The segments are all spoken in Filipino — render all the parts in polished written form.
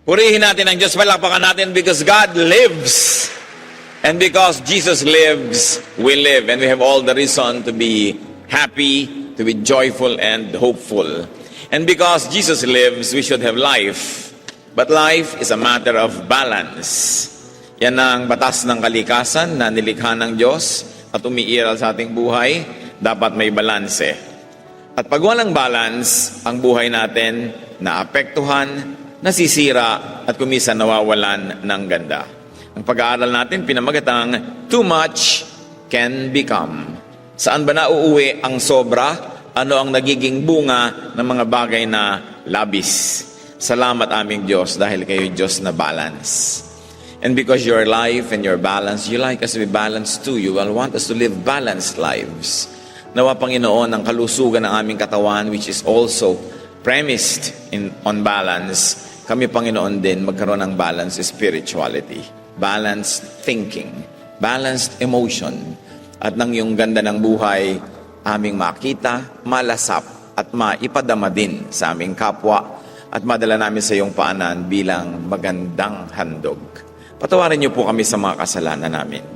Purihin natin ang Diyos, palakpakan natin because God lives. And because Jesus lives, we live. And we have all the reason to be happy, to be joyful and hopeful. And because Jesus lives, we should have life. But life is a matter of balance. Yan ang batas ng kalikasan na nilikha ng Diyos at umiiral sa ating buhay. Dapat may balanse. At pag walang balance, ang buhay natin naapektuhan, nasisira at kumisan nawawalan ng ganda. Ang pag-aaral natin pinamagatang too much can become. Saan ba nauuwi ang sobra? Ano ang nagiging bunga ng mga bagay na labis? Salamat aming Diyos dahil kayo Diyos na balance. And because your life and your balance, you like us to be balanced too. You will want us to live balanced lives. Nawa Panginoon ang kalusugan ng aming katawan which is also premised on balance. Kami Panginoon din magkaroon ng balanced spirituality, balanced thinking, balanced emotion. At nang yung ganda ng buhay aming makita, malasap at maipadama din sa aming kapwa at madala namin sa iyong paanan bilang magandang handog. Patawarin niyo po kami sa mga kasalanan namin.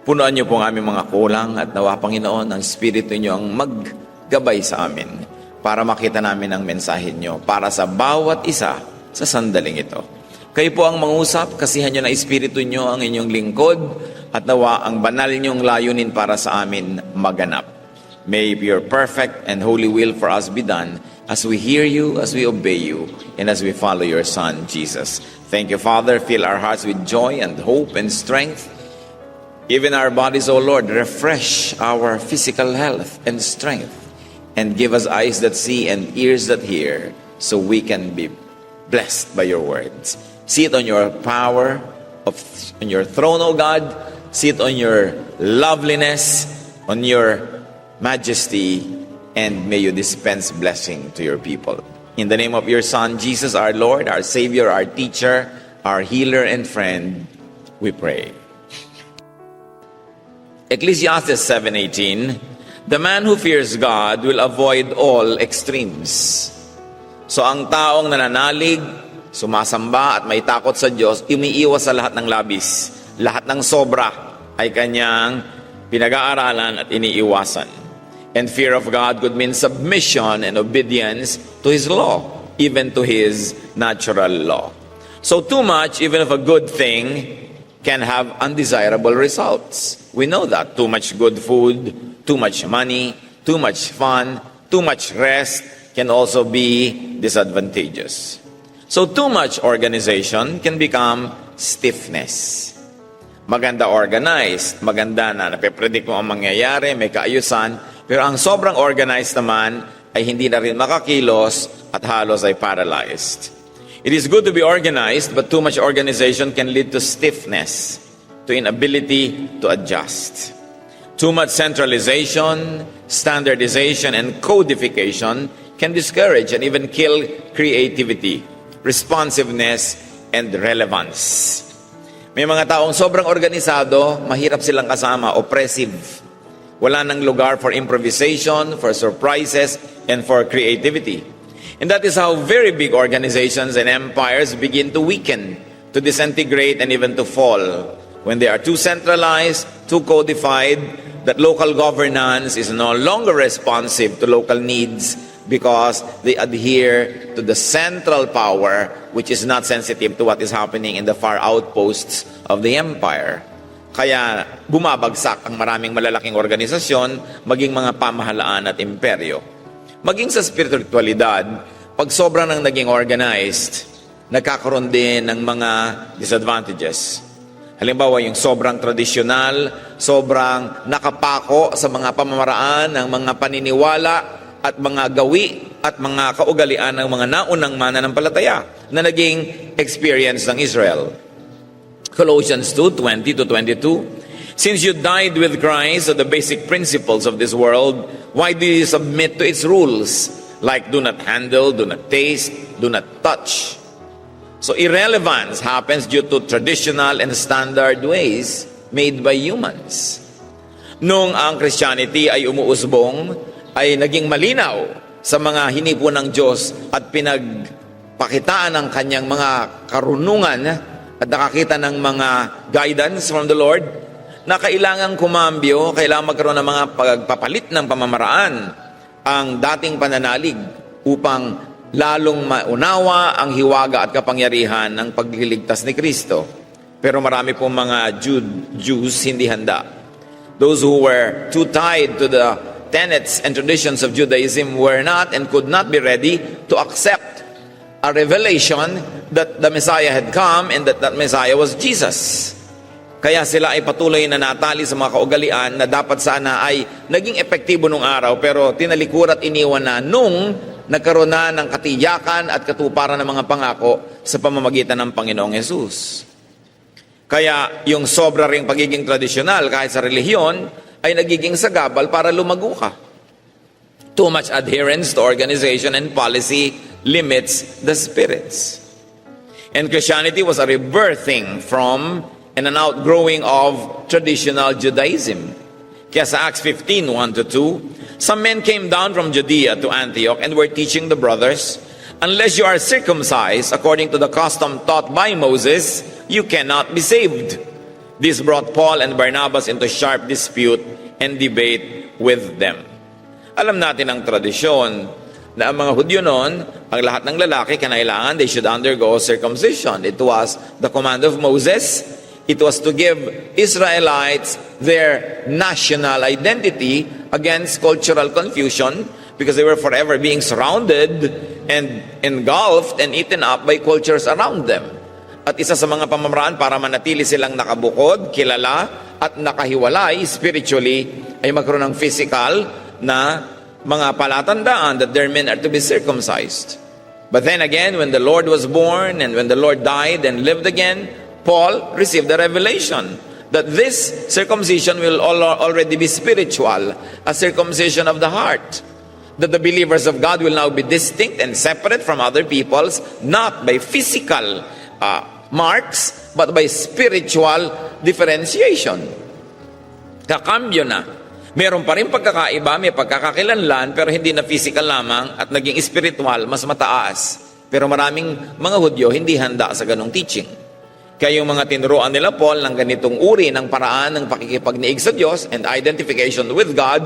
Punuan niyo po ang aming mga kulang at nawa Panginoon ang Espiritu niyo ang maggabay sa amin para makita namin ang mensahe niyo para sa bawat isa sa sandaling ito. Kayo po ang mangusap, kasihan niyo na Espiritu niyo ang inyong lingkod at nawa ang banal niyong layunin para sa amin maganap. May your perfect and holy will for us be done as we hear you, as we obey you, and as we follow your Son, Jesus. Thank you, Father. Fill our hearts with joy and hope and strength. Even our bodies, O Lord, refresh our physical health and strength. And give us eyes that see and ears that hear so we can be blessed by your words. Sit on your power, on your throne, O God. Sit on your loveliness, on your majesty, and may you dispense blessing to your people. In the name of your Son, Jesus, our Lord, our Savior, our teacher, our healer and friend, we pray. Ecclesiastes 7:18, the man who fears God will avoid all extremes. So ang taong nananalig, sumasamba at may takot sa Diyos, umiiwas sa lahat ng labis. Lahat ng sobra ay kanyang pinag-aaralan at iniiwasan. And fear of God could mean submission and obedience to His law, even to His natural law. So too much, even of a good thing, can have undesirable results. We know that. Too much good food, too much money, too much fun, too much rest can also be disadvantageous. So too much organization can become stiffness. Maganda organized, maganda na nape-predict mo ang mangyayari, may kaayusan, pero ang sobrang organized naman ay hindi na rin makakilos at halos ay paralyzed. It is good to be organized, but too much organization can lead to stiffness, to inability to adjust. Too much centralization, standardization, and codification can discourage and even kill creativity, responsiveness, and relevance. May mga taong sobrang organisado, mahirap silang kasama, oppressive. Wala nang lugar for improvisation, for surprises, and for creativity. And that is how very big organizations and empires begin to weaken, to disintegrate, and even to fall. When they are too centralized, too codified, that local governance is no longer responsive to local needs because they adhere to the central power which is not sensitive to what is happening in the far outposts of the empire. Kaya bumabagsak ang maraming malalaking organisasyon, maging mga pamahalaan at imperyo. Maging sa spiritualidad, pag sobra nang naging organized, nagkakaroon din ng mga disadvantages. Halimbawa, yung sobrang tradisyonal, sobrang nakapako sa mga pamamaraan ng mga paniniwala at mga gawi at mga kaugalian ng mga naunang mananampalataya na naging experience ng Israel. Colossians 2:20-22, since you died with Christ at the basic principles of this world, why do you submit to its rules? Like do not handle, do not taste, do not touch. So irrelevance happens due to traditional and standard ways made by humans. Nung ang Christianity ay umuusbong, ay naging malinaw sa mga hinipo ng Diyos at pakitaan ng kanyang mga karunungan at nakakita ng mga guidance from the Lord, na kailangang kumambyo, kailangan magkaroon ng mga pagpapalit ng pamamaraan ang dating pananalig upang lalong maunawa ang hiwaga at kapangyarihan ng pagliligtas ni Kristo. Pero marami pong mga Jews hindi handa. Those who were too tied to the tenets and traditions of Judaism were not and could not be ready to accept a revelation that the Messiah had come and that Messiah was Jesus. Kaya sila ay patuloy na natali sa mga kaugalian na dapat sana ay naging epektibo nung araw, pero tinalikuran at iniwan na nung nagkaroon na ng katiyakan at katuparan ng mga pangako sa pamamagitan ng Panginoong Yesus. Kaya yung sobra ring pagiging tradisyonal kahit sa relihiyon ay nagiging sagabal para lumago ka. Too much adherence to organization and policy limits the spirits. And Christianity was a rebirthing from and an outgrowing of traditional Judaism. Kaya sa Acts 15, 1-2, some men came down from Judea to Antioch and were teaching the brothers, unless you are circumcised according to the custom taught by Moses, you cannot be saved. This brought Paul and Barnabas into sharp dispute and debate with them. Alam natin ang tradisyon na ang mga Hudyo noon, ang lahat ng lalaki, kinailangan they should undergo circumcision. It was the command of Moses. It was to give Israelites their national identity against cultural confusion because they were forever being surrounded and engulfed and eaten up by cultures around them. At isa sa mga pamamaraan para manatili silang nakabukod, kilala, at nakahiwalay spiritually ay magkaroon ng physical na mga palatandaan that their men are to be circumcised. But then again, when the Lord was born and when the Lord died and lived again, Paul received the revelation that this circumcision will already be spiritual, a circumcision of the heart. That the believers of God will now be distinct and separate from other peoples, not by physical marks, but by spiritual differentiation. Kakambyo na. Meron pa rin pagkakaiba, may pagkakakilanlan, pero hindi na physical lamang at naging spiritual, mas mataas. Pero maraming mga Hudyo hindi handa sa ganong teaching. Kaya yung mga tinuruan nila Paul ng ganitong uri ng paraan ng pakikipagniig sa Diyos and identification with God,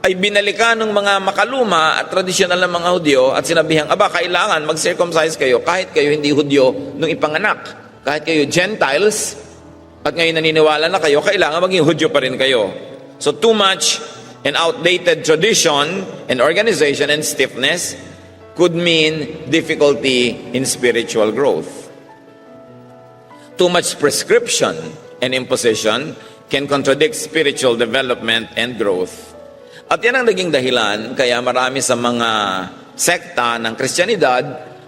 ay binalikan ng mga makaluma at tradisyonal ng mga Hudyo at sinabihang, kailangan mag-circumcise kayo kahit kayo hindi Hudyo nung ipanganak. Kahit kayo Gentiles, at ngayon naniniwala na kayo, kailangan maging Hudyo pa rin kayo. So too much and outdated tradition and organization and stiffness could mean difficulty in spiritual growth. Too much prescription and imposition can contradict spiritual development and growth. At yan ang naging dahilan kaya marami sa mga sekta ng Kristyanidad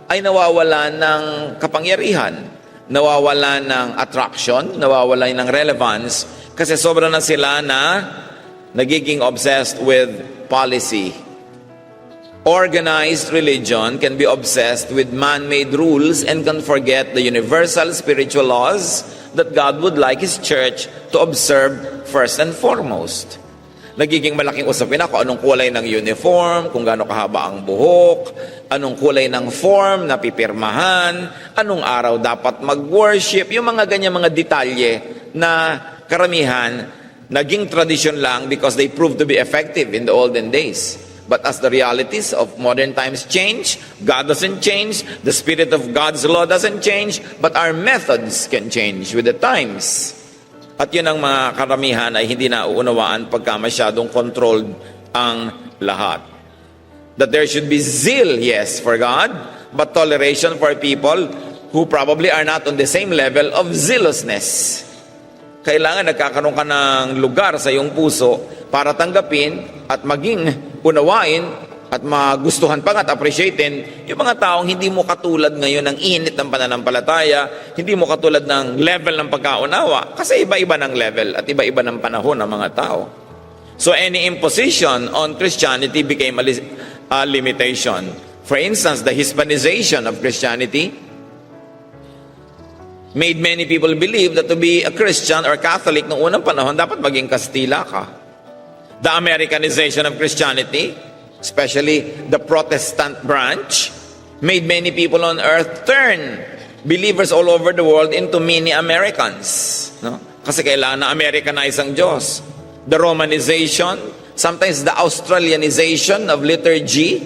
ay nawawala ng kapangyarihan, nawawala ng attraction, nawawala ng relevance kasi sobra na sila na nagiging obsessed with policy. Organized religion can be obsessed with man-made rules and can forget the universal spiritual laws that God would like His church to observe first and foremost. Nagiging malaking usapin ako anong kulay ng uniform, kung gaano kahaba ang buhok, anong kulay ng form na pipirmahan, anong araw dapat mag-worship, yung mga ganyan mga detalye na karamihan naging tradition lang because they proved to be effective in the olden days. But as the realities of modern times change, God doesn't change, the Spirit of God's law doesn't change, but our methods can change with the times. At yun ang mga karamihan ay hindi nauunawaan pagka masyadong controlled ang lahat. That there should be zeal, yes, for God, but toleration for people who probably are not on the same level of zealousness. Kailangan nagkakaroon ka ng lugar sa iyong puso para tanggapin at maging unawain at magustuhan pa at appreciatein yung mga taong hindi mo katulad ngayon ng init ng pananampalataya, hindi mo katulad ng level ng pagkaunawa, kasi iba-iba ng level at iba-iba ng panahon ng mga tao. So any imposition on Christianity became a limitation. For instance, the Hispanization of Christianity made many people believe that to be a Christian or Catholic noong unang panahon, dapat maging Kastila ka. The Americanization of Christianity, especially the Protestant branch, made many people on earth turn believers all over the world into mini Americans. No? Kasi kailangan na Americanize ang Diyos. The Romanization, sometimes the Australianization of liturgy,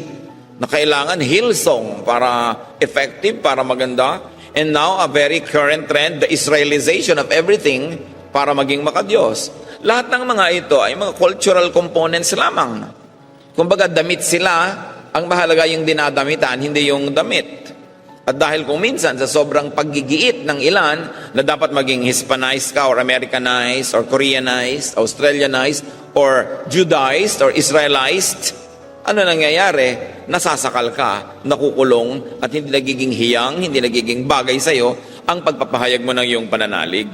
na kailangan Hillsong para effective, para maganda. And now, a very current trend, the Israelization of everything para maging makadiyos. Lahat ng mga ito ay mga cultural components lamang. Kumbaga, damit sila, ang mahalaga yung dinadamitan, hindi yung damit. At dahil kung minsan sa sobrang paggigiit ng ilan na dapat maging Hispanized ka or Americanized or Koreanized, Australianized or Judaized or Israelized, ano nangyayari? Nasasakal ka, nakukulong, at hindi nagiging hiyang, hindi nagiging bagay sa'yo ang pagpapahayag mo ng iyong pananalig.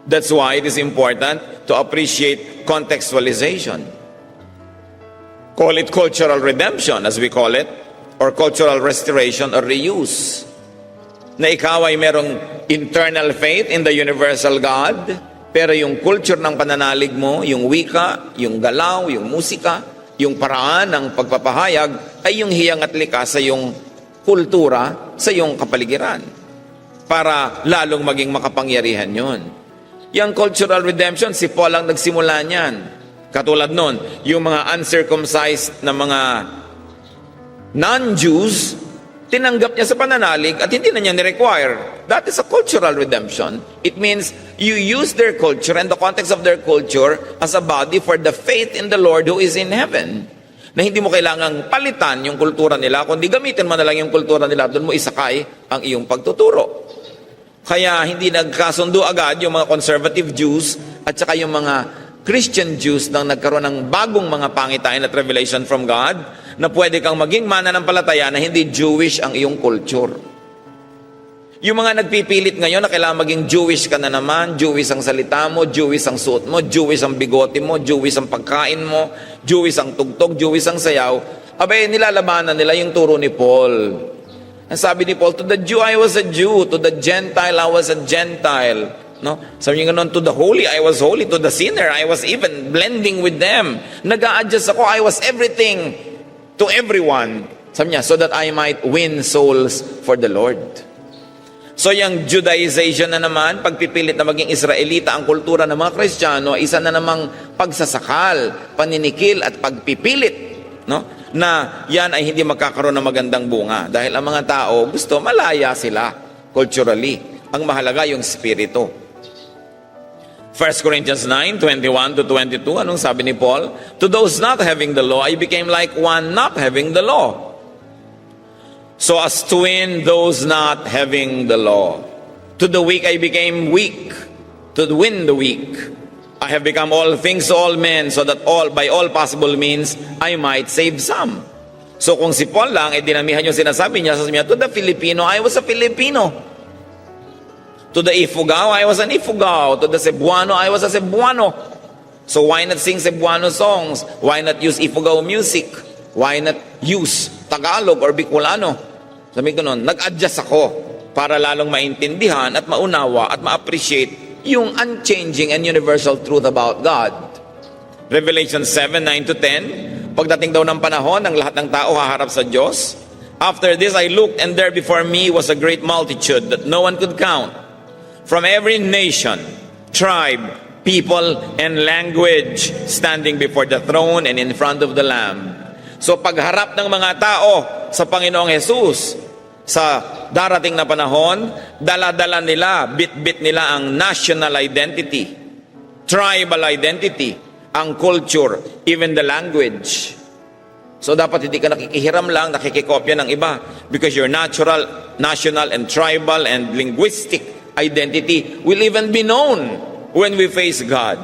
That's why it is important to appreciate contextualization. Call it cultural redemption, as we call it, or cultural restoration or reuse. Na ikaw ay merong internal faith in the universal God, pero yung culture ng pananalig mo, yung wika, yung galaw, yung musika, yung paraan ng pagpapahayag ay yung hiyang at likas sa yung kultura, sa yung kapaligiran. Para lalong maging makapangyarihan yon. Yung cultural redemption, si Paul ang nagsimula niyan. Katulad nun, yung mga uncircumcised na mga non-Jews, tinanggap niya sa pananalig at hindi na niya ni-require. That is a cultural redemption. It means you use their culture and the context of their culture as a body for the faith in the Lord who is in heaven. Na hindi mo kailangang palitan yung kultura nila, kundi gamitin mo na lang yung kultura nila, doon mo isakay ang iyong pagtuturo. Kaya hindi nagkasundo agad yung mga conservative Jews at saka yung mga Christian Jews nang nagkaroon ng bagong mga pangitain at revelation from God na pwede kang maging mananampalataya na hindi Jewish ang iyong culture. Yung mga nagpipilit ngayon na kailangan maging Jewish ka na naman, Jewish ang salita mo, Jewish ang suot mo, Jewish ang bigote mo, Jewish ang pagkain mo, Jewish ang tugtog, Jewish ang sayaw, abay nilalabanan nila yung turo ni Paul. Ang sabi ni Paul, to the Jew I was a Jew, to the Gentile I was a Gentile. No? Sabi niya ganun, to the holy I was holy, to the sinner I was even blending with them. Nag-a-adjust ako, I was everything to everyone. Sabi niya, so that I might win souls for the Lord. So yung Judaization na naman, pagpipilit na maging Israelita ang kultura ng mga Kristiyano, isa na namang pagsasakal, paninikil at pagpipilit, no? Na yan ay hindi magkakaroon ng magandang bunga. Dahil ang mga tao gusto malaya sila culturally. Ang mahalaga yung spirito. 1 Corinthians 9:21-22, anong sabi ni Paul? To those not having the law, I became like one not having the law, so as to win those not having the law. To the weak I became weak, to win the weak. I have become all things to all men, so that by all possible means I might save some. So kung si Paul lang, dinamihan yung sinasabi niya, sasabi niya, to the Filipino, I was a Filipino. To the Ifugao, I was an Ifugao. To the Cebuano, I was a Cebuano. So why not sing Cebuano songs? Why not use Ifugao music? Why not use Tagalog or Bicolano? Sabi ko noon, nag-adjust ako para lalong maintindihan at maunawa at ma-appreciate yung unchanging and universal truth about God. Revelation 7:9-10, pagdating daw ng panahon, ang lahat ng tao haharap sa Diyos. After this I looked, and there before me was a great multitude that no one could count, from every nation, tribe, people, and language, standing before the throne and in front of the Lamb. So pagharap ng mga tao sa Panginoong Jesus, sa darating na panahon, dala-dala nila, bit-bit nila ang national identity, tribal identity, ang culture, even the language. So dapat hindi ka nakikihiram lang, nakikikopya ng iba, because your natural, national, and tribal, and linguistic identity will even be known when we face God.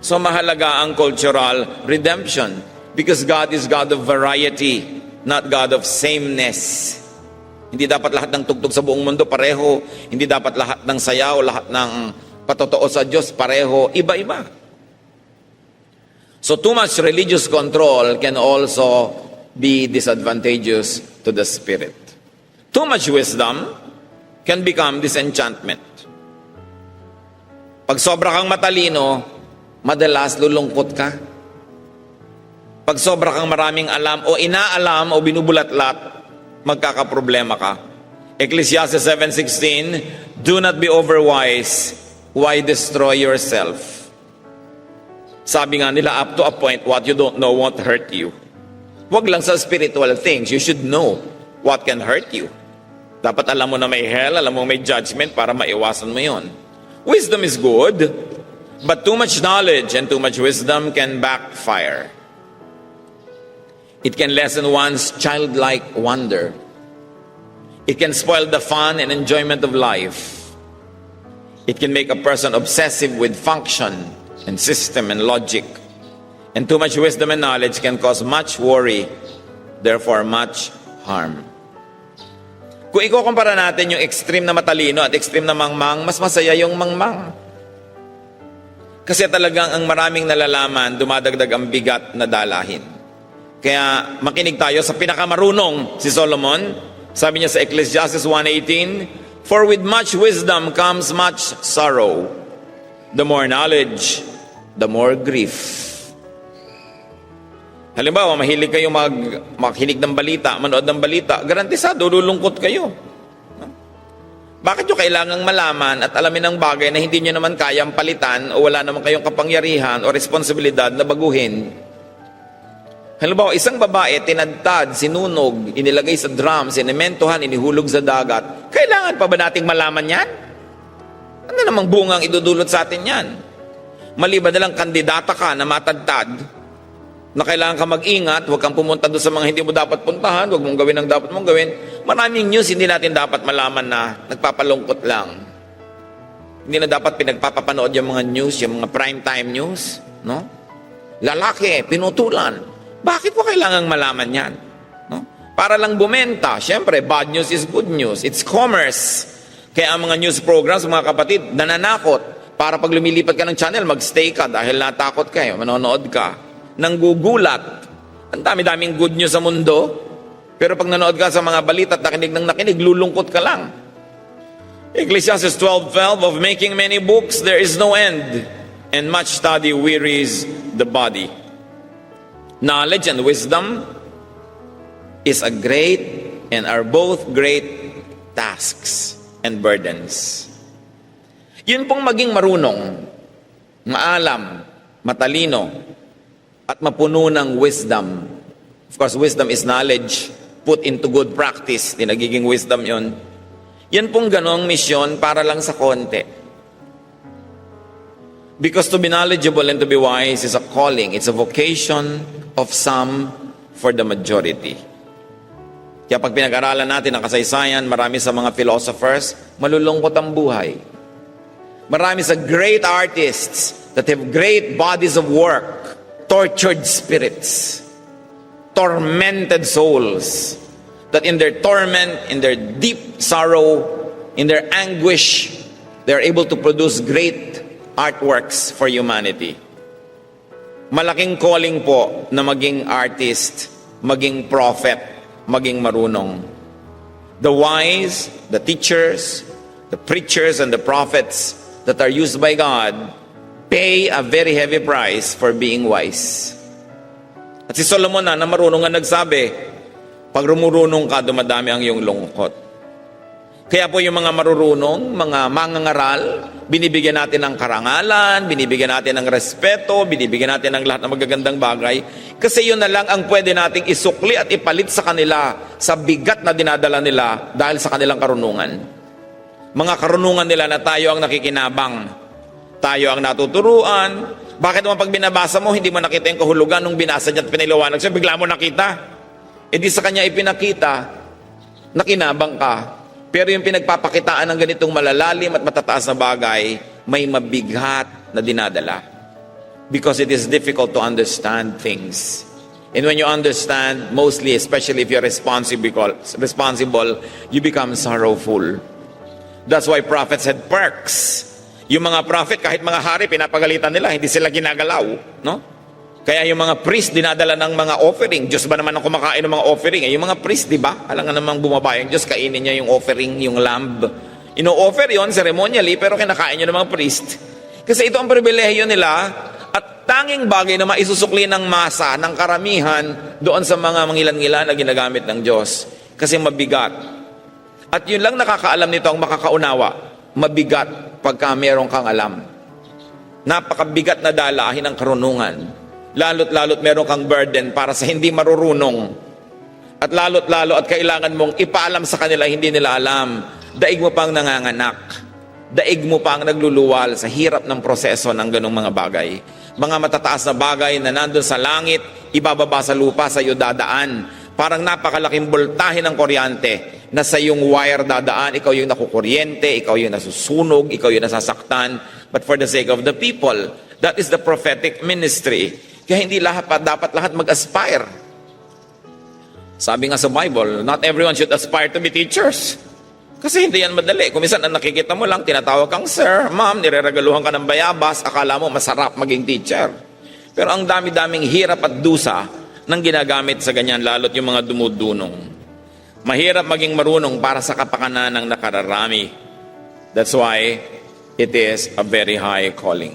So mahalaga ang cultural redemption, because God is God of variety, not God of sameness. Hindi dapat lahat ng tugtog sa buong mundo pareho. Hindi dapat lahat ng sayaw, lahat ng patotoo sa Diyos pareho. Iba-iba. So too much religious control can also be disadvantageous to the spirit. Too much wisdom can become disenchantment. Pag sobra kang matalino, madalas lulungkot ka. Pag sobra kang maraming alam o inaalam o binubulatlat, magkakaproblema ka. Ecclesiastes 7:16, do not be overwise, why destroy yourself? Sabi nga nila, up to a point, what you don't know won't hurt you. Huwag lang sa spiritual things, you should know what can hurt you. Dapat alam mo na may hell, alam mo may judgment para maiwasan mo yon. Wisdom is good, but too much knowledge and too much wisdom can backfire. It can lessen one's childlike wonder. It can spoil the fun and enjoyment of life. It can make a person obsessive with function and system and logic. And too much wisdom and knowledge can cause much worry, therefore much harm. Kung ikukumpara natin yung extreme na matalino at extreme na mangmang, mas masaya yung mangmang. Kasi talagang ang maraming nalalaman, dumadagdag ang bigat na dalahin. Kaya makinig tayo sa pinakamarunong si Solomon. Sabi niya sa Ecclesiastes 1:18, for with much wisdom comes much sorrow. The more knowledge, the more grief. Halimbawa, mahilig kayo makinig ng balita, manood ng balita, garantisado, lulungkot kayo. Bakit nyo kailangang malaman at alamin ang bagay na hindi nyo naman kayang palitan o wala naman kayong kapangyarihan o responsibilidad na baguhin? Halimbawa, isang babae, tinadtad, sinunog, inilagay sa drum, sinementohan, inihulog sa dagat. Kailangan pa ba nating malaman yan? Ano namang bungang idudulot sa atin yan? Maliban na lang kandidata ka na matadtad, na kailangan ka mag-ingat, huwag kang pumunta doon sa mga hindi mo dapat puntahan, huwag mong gawin ang dapat mong gawin. Maraming news hindi natin dapat malaman na nagpapalungkot lang. Hindi na dapat pinagpapapanood yung mga news, yung mga prime time news. No? Lalaki, pinutulan. Bakit mo kailangang malaman yan? No? Para lang bumenta. Siyempre, bad news is good news. It's commerce. Kaya ang mga news programs, mga kapatid, nananakot. Para pag lumilipat ka ng channel, magstay ka dahil natakot kayo, manonood ka. Nanggugulat. Ang dami-daming good news sa mundo. Pero pag nanood ka sa mga balita at nakinig, lulungkot ka lang. Ecclesiastes 12:12, of making many books, there is no end, and much study wearies the body. Knowledge and wisdom is a great and are both great tasks and burdens. Yun pong maging marunong, maalam, matalino, at mapuno ng wisdom. Of course, wisdom is knowledge put into good practice. Di nagiging wisdom yun. Yan pong ganong misyon para lang sa konti. Because to be knowledgeable and to be wise is a calling. It's a vocation of some for the majority. Kaya pag pinag-aralan natin ang kasaysayan, marami sa mga philosophers, malulungkot ang buhay. Marami sa great artists that have great bodies of work, tortured spirits, tormented souls, that in their torment, in their deep sorrow, in their anguish, they're able to produce great artworks for humanity. Malaking calling po na maging artist, maging prophet, maging marunong. The wise, the teachers, the preachers, and the prophets that are used by God pay a very heavy price for being wise. At si Solomon na marunong nga nagsabi, pag rumurunong ka, dumadami ang iyong lungkot. Kaya po yung mga marurunong, mga mangangaral, binibigyan natin ng karangalan, binibigyan natin ng respeto, binibigyan natin ng lahat ng magagandang bagay. Kasi yun na lang ang pwede nating isukli at ipalit sa kanila sa bigat na dinadala nila dahil sa kanilang karunungan. Mga karunungan nila na tayo ang nakikinabang. Tayo ang natuturuan. Bakit naman pag binabasa mo, hindi mo nakita yung kahulugan nung binasa niya at piniliwanag siya, bigla mo nakita. E di sa kanya ipinakita, nakinabang ka. Pero yung pinagpapakitaan ng ganitong malalalim at matataas na bagay, may mabigat na dinadala. Because it is difficult to understand things. And when you understand, mostly, especially if you're responsible, you become sorrowful. That's why prophets had perks. Yung mga prophet, kahit mga hari, pinapagalitan nila, hindi sila ginagalaw. No? Kaya yung mga priest, dinadala ng mga offering. Diyos ba naman ang kumakain ng mga offering? Eh, yung mga priest, di ba? Alam nga namang bumaba yung Diyos, kainin niya yung offering, yung lamb. Ino-offer yon ceremonially, pero kinakain niya ng mga priest. Kasi ito ang pribilehiyo nila, at tanging bagay na maisusukli ng masa, ng karamihan, doon sa mga mangilan-ngilan na ginagamit ng Diyos. Kasi mabigat. At yun lang nakakaalam nito ang makakaunawa. Mabigat pagka meron kang alam. Napakabigat na dalahin ng karunungan. Lalo't meron kang burden para sa hindi marurunong. At lalo at kailangan mong ipaalam sa kanila hindi nila alam. Daig mo pang nanganganak. Daig mo pang nagluluwal sa hirap ng proseso ng ganong mga bagay. Mga matataas na bagay na nandun sa langit, ibababa sa lupa, sa iyo dadaan. Parang napakalaking boltahe ng kuryente na sa iyong wire dadaan, ikaw yung nakukuryente, ikaw yung nasusunog, ikaw yung nasasaktan. But for the sake of the people, that is the prophetic ministry. Kaya hindi dapat lahat mag-aspire. Sabi nga sa Bible, not everyone should aspire to be teachers. Kasi hindi yan madali. Kung minsan ang nakikita mo lang, tinatawag kang sir, ma'am, nireregaluhan ka ng bayabas, akala mo masarap maging teacher. Pero ang dami-daming hirap at dusa nang ginagamit sa ganyan, lalo't yung mga dumudunong. Mahirap maging marunong para sa kapakanan ng nakararami. That's why it is a very high calling.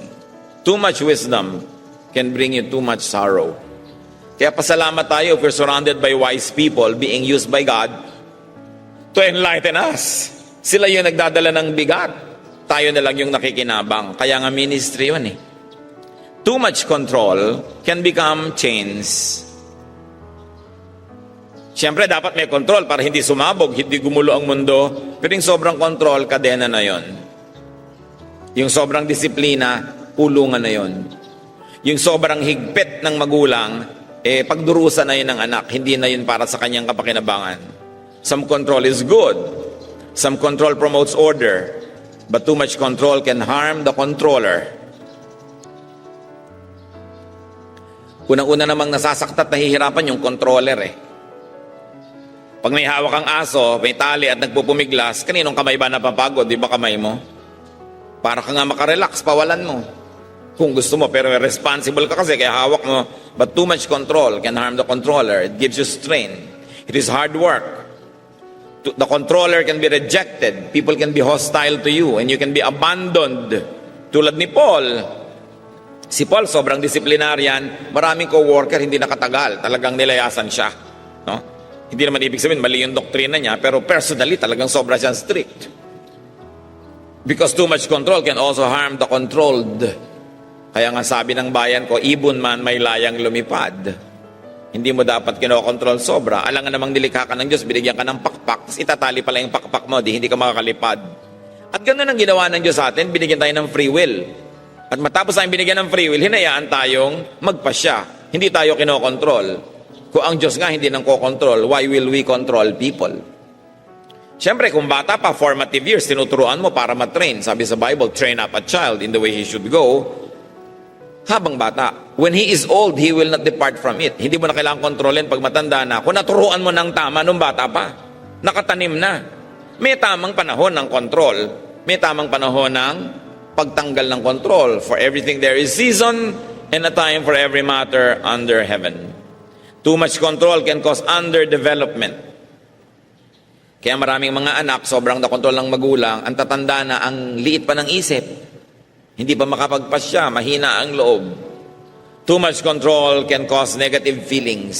Too much wisdom can bring you too much sorrow. Kaya pasalamat tayo if we're surrounded by wise people being used by God to enlighten us. Sila yung nagdadala ng bigat. Tayo na lang yung nakikinabang. Kaya nga ministry yun eh. Too much control can become chains. Siyempre, dapat may control para hindi sumabog, hindi gumulo ang mundo. Pero yung sobrang control, kadena na yon. Yung sobrang disiplina, kulungan na yon. Yung sobrang higpit ng magulang, pagdurusa na yun ng anak, hindi na yun para sa kanyang kapakinabangan. Some control is good. Some control promotes order. But too much control can harm the controller. Unang-una namang nasasaktat, nahihirapan yung controller eh. Pag may hawak kang aso, may tali at nagpupumiglas, kaninong kamay ba napapagod? Di ba kamay mo? Para ka nga makarelax, pawalan mo. Kung gusto mo, pero responsible ka kasi, kaya hawak mo. But too much control can harm the controller. It gives you strain. It is hard work. The controller can be rejected. People can be hostile to you and you can be abandoned. Tulad ni Paul. Si Paul, sobrang disiplinaryan. Maraming co-worker, hindi nakatagal. Talagang nilayasan siya. No? Hindi naman ibig sabihin, mali yung doktrina niya, pero personally, talagang sobra siyang strict. Because too much control can also harm the controlled. Kaya nga sabi ng bayan ko, ibon man may layang lumipad. Hindi mo dapat kinokontrol sobra. Alangan namang nilikha ka ng Diyos, binigyan ka ng pakpak, tapos itatali pala yung pakpak mo, hindi ka makakalipad. At ganoon ang ginawa ng Diyos sa atin, binigyan tayo ng free will. At matapos tayong binigyan ng free will, hinayaan tayong magpasya. Hindi tayo kinokontrol. Kung ang Diyos nga hindi nang kokontrol, why will we control people? Siyempre, kung bata pa, formative years, tinuturuan mo para matrain. Sabi sa Bible, train up a child in the way he should go. Habang bata, when he is old, he will not depart from it. Hindi mo na kailangang kontrolin pag matanda na. Kung naturuan mo ng tama nung bata pa, nakatanim na. May tamang panahon ng control. May tamang panahon ng pagtanggal ng control. For everything there is season and a time for every matter under heaven. Too much control can cause underdevelopment. Kaya maraming mga anak, sobrang nakontrol ng magulang, ang tatanda na ang liit pa ng isip. Hindi pa makapagpasya, mahina ang loob. Too much control can cause negative feelings.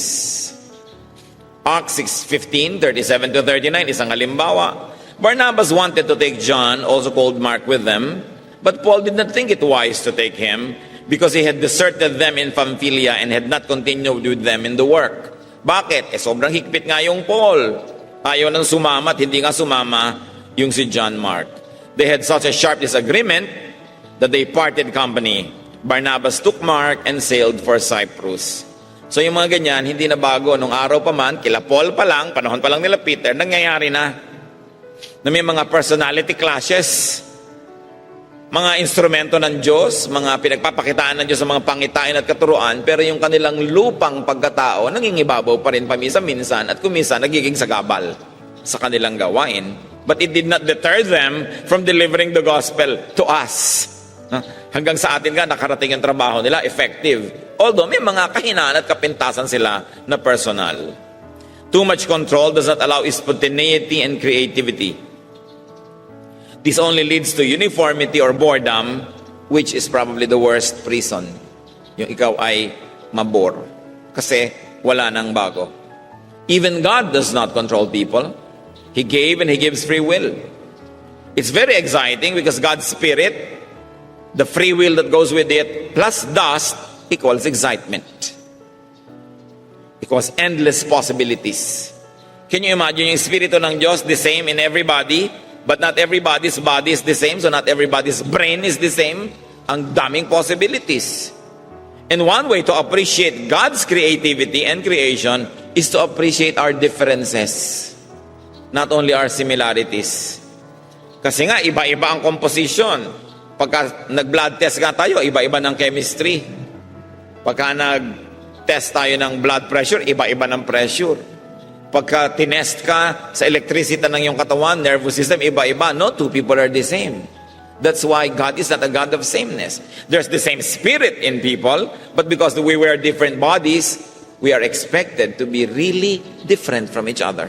Acts 6:15, 37-39, isang halimbawa. Barnabas wanted to take John, also called Mark, with them, but Paul did not think it wise to take him, because he had deserted them in Pamphylia and had not continued with them in the work. Bakit? Sobrang higpit nga yung Paul. Ayaw nang sumama at hindi nga sumama yung si John Mark. They had such a sharp disagreement that they parted company. Barnabas took Mark and sailed for Cyprus. So yung mga ganyan, hindi na bago. Nung araw pa man, kila Paul pa lang, panahon pa lang nila Peter, nangyayari na may mga personality clashes. Mga instrumento ng Diyos, mga pinagpapakitaan ng Diyos sa mga pangitain at katuruan, pero yung kanilang lupang pagkatao, nangingibabaw pa rin paminsan-minsan at kuminsan nagiging sagabal sa kanilang gawain. But it did not deter them from delivering the gospel to us. Hanggang sa atin nga, nakarating yung trabaho nila, effective. Although may mga kahinaan at kapintasan sila na personal. Too much control does not allow spontaneity and creativity. This only leads to uniformity or boredom, which is probably the worst prison. Yung ikaw ay mabore. Kasi wala nang bago. Even God does not control people. He gave and He gives free will. It's very exciting because God's Spirit, the free will that goes with it, plus dust equals excitement. Equals endless possibilities. Can you imagine yung Espiritu ng Diyos the same in everybody, but not everybody's body is the same, so not everybody's brain is the same? Ang daming possibilities. And one way to appreciate God's creativity and creation is to appreciate our differences, not only our similarities. Kasi nga, iba-iba ang composition. Pagka nag-blood test nga tayo, iba-iba ng chemistry. Pagka nag-test tayo ng blood pressure, iba-iba ng pressure. Pagka tinest ka sa electricity ng iyong katawan, nervous system, iba-iba. No, two people are the same. That's why God is not a God of sameness. There's the same spirit in people, but because we wear different bodies, we are expected to be really different from each other.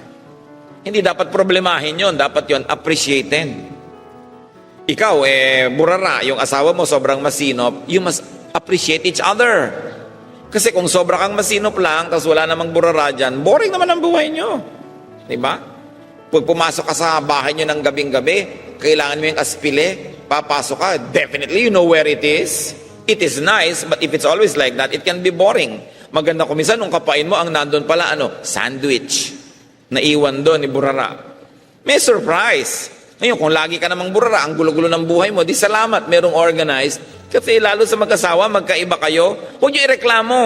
Hindi dapat problemahin yon, dapat yon appreciated. Ikaw, burara, yung asawa mo sobrang masinop, you must appreciate each other. Kasi kung sobra kang masinop lang, tapos wala namang burara dyan, boring naman ang buhay nyo. Diba? Pag pumasok ka sa bahay nyo ng gabing-gabi, kailangan mo yung aspile, papasok ka, definitely you know where it is. It is nice, but if it's always like that, it can be boring. Maganda kung minsan, nung kapain mo, ang nandun pala, sandwich. Naiwan doon ni burara. May surprise. Ngayon, kung lagi ka namang burara, ang gulo-gulo ng buhay mo, di salamat, merong organized. Kasi lalo sa magkasawa, magkaiba kayo, huwag nyo ireklamo.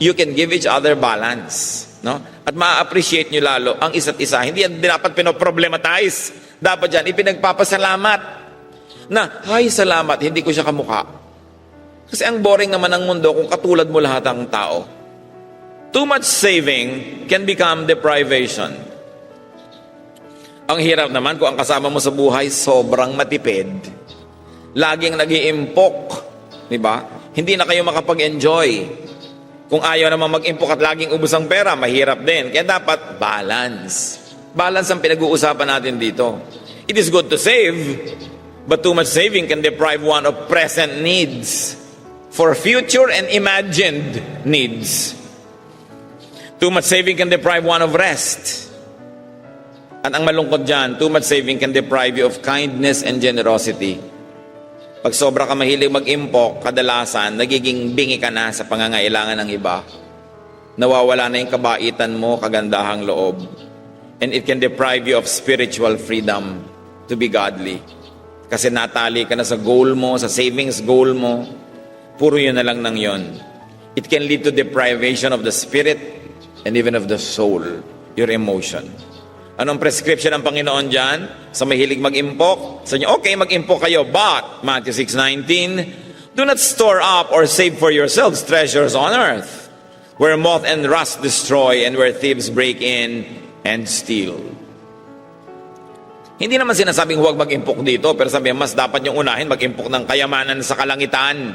You can give each other balance. No? At ma-appreciate nyo lalo ang isa't isa. Hindi yan dapat pinoproblematize. Dapat dyan, ipinagpapasalamat. Na, hay, salamat, hindi ko siya kamukha. Kasi ang boring naman ng mundo kung katulad mo lahat ang tao. Too much saving can become deprivation. Ang hirap naman kung ang kasama mo sa buhay sobrang matipid. Laging nag-iimpok. Diba? Hindi na kayo makapag-enjoy. Kung ayaw naman mag-impok at laging ubos ang pera, mahirap din. Kaya dapat balance. Balance ang pinag-uusapan natin dito. It is good to save, but too much saving can deprive one of present needs for future and imagined needs. Too much saving can deprive one of rest. At ang malungkot dyan, too much saving can deprive you of kindness and generosity. Pag sobra ka mahilig mag-impok, kadalasan, nagiging bingi ka na sa pangangailangan ng iba. Nawawala na yung kabaitan mo, kagandahang loob. And it can deprive you of spiritual freedom to be godly. Kasi natali ka na sa goal mo, sa savings goal mo, puro yun na lang ng yun. It can lead to deprivation of the spirit and even of the soul, your emotion. Anong prescription ng Panginoon dyan? Sa mahilig mag-impok? Sa inyo, okay, mag-impok kayo. But, Matthew 6:19, do not store up or save for yourselves treasures on earth, where moth and rust destroy and where thieves break in and steal. Hindi naman sinasabing huwag mag-impok dito, pero sabi, mas dapat yung unahin mag-impok ng kayamanan sa kalangitan.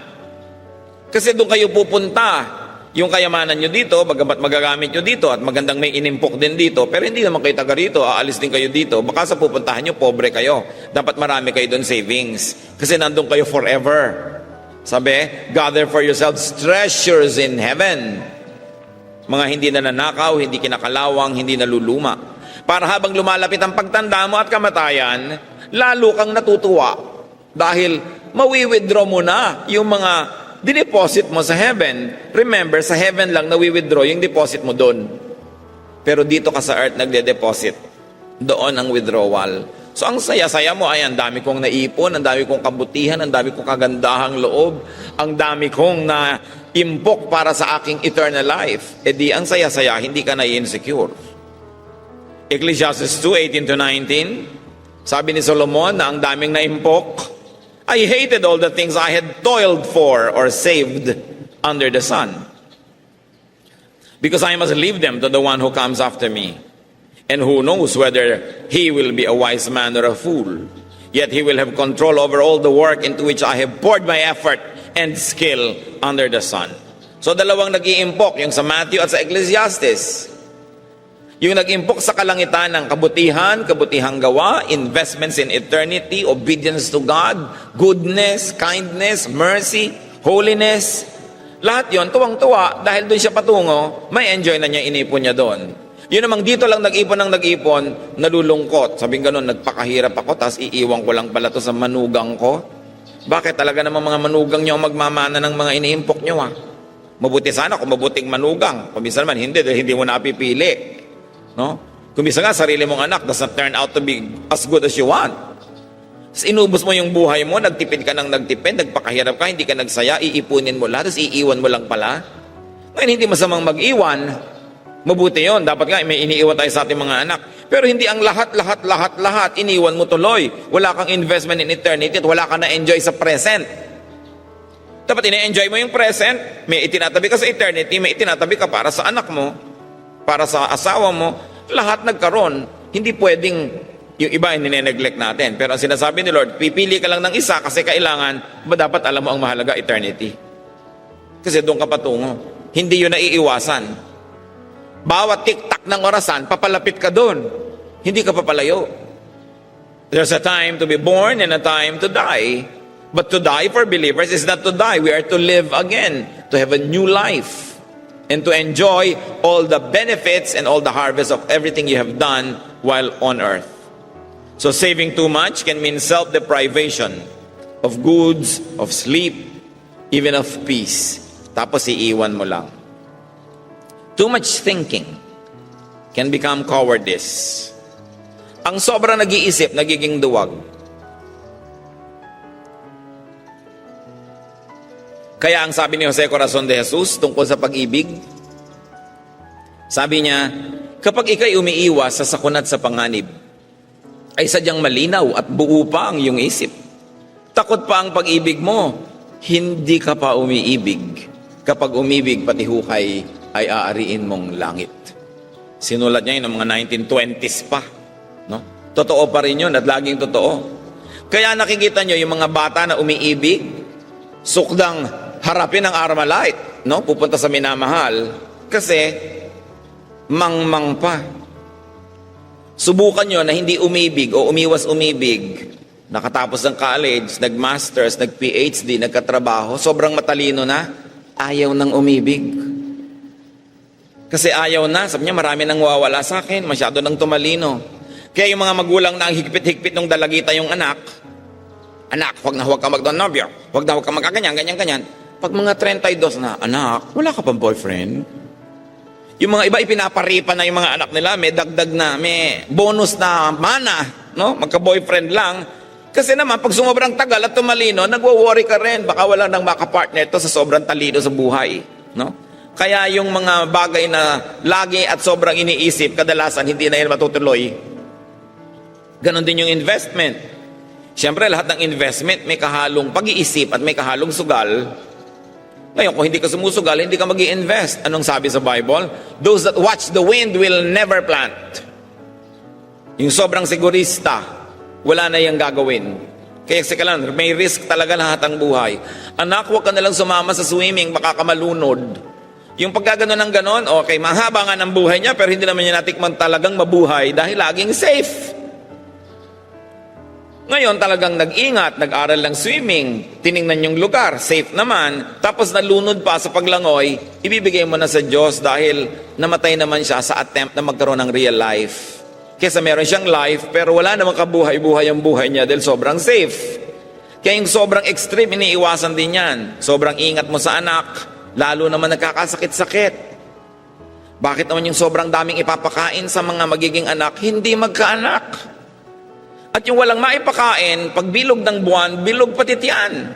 Kasi doon kayo pupunta. Yung kayamanan nyo dito, bagamat magagamit nyo dito at magandang may inimpok din dito, pero hindi naman kayo taga rito, aalis din kayo dito. Baka sa pupuntahan nyo, pobre kayo. Dapat marami kayo doon savings. Kasi nandun kayo forever. Sabi, gather for yourselves treasures in heaven. Mga hindi nananakaw, hindi kinakalawang, hindi naluluma. Para habang lumalapit ang pagtanda mo at kamatayan, lalo kang natutuwa. Dahil mawi-withdraw mo na yung mga dineposit mo sa heaven. Remember, sa heaven lang nawi-withdraw yung deposit mo doon. Pero dito ka sa earth nagde-deposit. Doon ang withdrawal. So ang saya-saya mo ay ang dami kong naipon, ang dami kong kabutihan, ang dami kong kagandahang loob, ang dami kong na-impok para sa aking eternal life. E di ang saya-saya, hindi ka na-insecure. Ecclesiastes 2:18-19, sabi ni Solomon na ang daming naimpok, I hated all the things I had toiled for or saved under the sun, because I must leave them to the one who comes after me. And who knows whether he will be a wise man or a fool. Yet he will have control over all the work into which I have poured my effort and skill under the sun. So dalawang nag-iimpok, yung sa Matthew at sa Ecclesiastes. Yung nag-impok sa kalangitan ng kabutihan, kabutihang gawa, investments in eternity, obedience to God, goodness, kindness, mercy, holiness. Lahat yon tuwang-tuwa dahil doon siya patungo, may enjoy na niya, inipon niya doon. Yun namang dito lang nag-ipon ng nag-ipon, nalulungkot. Sabing ganun, nagpakahirap ako, tapos iiwan ko lang pala to sa manugang ko. Bakit talaga namang mga manugang niyo magmamana ng mga iniimpok niyo Mabuti sana kung mabuting manugang. Kung minsan naman hindi, dahil hindi mo napipili. No? Kung minsan nga, sarili mong anak does not turn out to be as good as you want. Tapos inubos mo yung buhay mo, nagtipid ka ng nagtipid, nagpakahirap ka, hindi ka nagsaya, iipunin mo lahat, tapos iiwan mo lang pala. Ngayon, hindi masamang mag-iwan. Mabuti yon. Dapat nga, may iniiwan tayo sa ating mga anak. Pero hindi ang lahat, iniwan mo tuloy. Wala kang investment in eternity at wala ka na-enjoy sa present. Dapat ina-enjoy mo yung present, may itinatabi ka sa eternity, may itinatabi ka para sa anak mo, para sa asawa mo, lahat nagkaroon. Hindi pwedeng yung iba ay nine-neglect natin. Pero ang sinasabi ni Lord, pipili ka lang ng isa kasi kailangan, dapat alam mo ang mahalaga, eternity. Kasi doon ka patungo. Hindi yun naiiwasan. Bawat tik-tak ng orasan, papalapit ka doon. Hindi ka papalayo. There's a time to be born and a time to die. But to die for believers is not to die. We are to live again, to have a new life, and to enjoy all the benefits and all the harvest of everything you have done while on earth. So saving too much can mean self-deprivation of goods, of sleep, even of peace. Tapos iiwan mo lang. Too much thinking can become cowardice. Ang sobra nag-iisip, nagiging duwag. Kaya ang sabi ni Jose Corazon de Jesus tungkol sa pag-ibig, sabi niya, kapag ikay umiiwas sa sakuna at sa panganib, ay sadyang malinaw at buo pa ang iyong isip. Takot pa ang pag-ibig mo, hindi ka pa umiibig. Kapag umibig, pati hukay ay aariin mong langit. Sinulat niya yun ng mga 1920s pa. No? Totoo pa rin yun at laging totoo. Kaya nakikita nyo yung mga bata na umiibig, sukdang harapin ang Armalite, no? Pupunta sa minamahal kasi mangmang pa. Subukan nyo na hindi umibig o umiwas umibig. Nakatapos ng college, nag-masters, nag-PhD, nagkatrabaho, sobrang matalino na, ayaw nang umibig. Kasi ayaw na, sabi niya marami nang wawala sa akin, masyado nang tumalino. Kaya yung mga magulang na ang higpit-higpit ng dalagita yung anak, huwag ka magdonobyo, huwag ka magkaganyan, ganyan. Pag mga 32 na, anak, wala ka pang boyfriend? Yung mga iba, ipinaparipa na yung mga anak nila, may dagdag na, may bonus na mana, no? Magka-boyfriend lang. Kasi naman, pag sumobrang tagal at tumalino, nagwo-worry ka rin, baka wala nang makapartner to sa sobrang talino sa buhay, no? Kaya yung mga bagay na lagi at sobrang iniisip, kadalasan hindi na yun matutuloy. Ganon din yung investment. Siyempre, lahat ng investment may kahalong pag-iisip at may kahalong sugal. Ngayon, kung hindi ka sumusugal, hindi ka mag-i-invest. Anong sabi sa Bible? Those that watch the wind will never plant. Yung sobrang sigurista, wala na yung gagawin. Kaya sige lang, may risk talaga lahat ang buhay. Anak, huwag ka nalang sumama sa swimming, baka ka malunod. Yung pagkaganon ng ganon, okay, mahaba nga ng buhay niya, pero hindi naman niya natikman talagang mabuhay dahil laging safe. Ngayon talagang nag-ingat, nag-aral ng swimming, tiningnan yung lugar, safe naman, tapos nalunod pa sa paglangoy, ibibigay mo na sa Diyos dahil namatay naman siya sa attempt na magkaroon ng real life. Kesa meron siyang life, pero wala namang kabuhay-buhay ang buhay niya dahil sobrang safe. Kaya yung sobrang extreme, iniiwasan din yan. Sobrang ingat mo sa anak, lalo naman nagkakasakit-sakit. Bakit naman yung sobrang daming ipapakain sa mga magiging anak, hindi magkaanak? At yung walang maipakain, pag bilog ng buwan, bilog pati tiyan.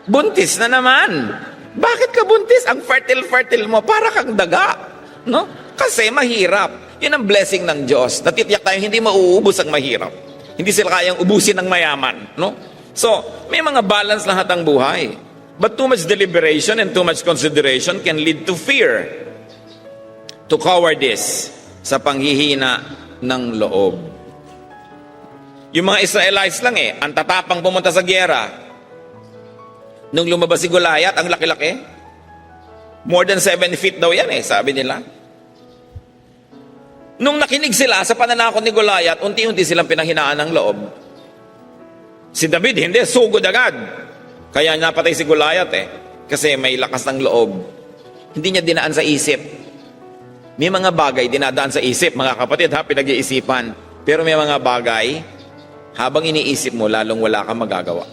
Buntis na naman. Bakit ka buntis? Ang fertile mo, para kang daga. No? Kasi mahirap. Yun ang blessing ng Diyos. Natitiyak tayo, hindi mauubos ang mahirap. Hindi sila kayang ubusin ng mayaman. No? So, may mga balance lahat ang buhay. But too much deliberation and too much consideration can lead to fear, to cowardice, sa panghihina ng loob. Yung mga Israelites lang ang tatapang pumunta sa gyera. Nung lumabas si Goliath, ang laki-laki. More than 7 feet daw yan sabi nila. Nung nakinig sila sa pananakot ni Goliath, unti-unti silang pinanghinaan ng loob. Si David, hindi, sugod agad. Kaya napatay si Goliath kasi may lakas ng loob, hindi niya dinaan sa isip. May mga bagay dinadaan sa isip, mga kapatid, pinag-iisipan. Pero may mga bagay, habang iniisip mo, lalong wala kang magagawa.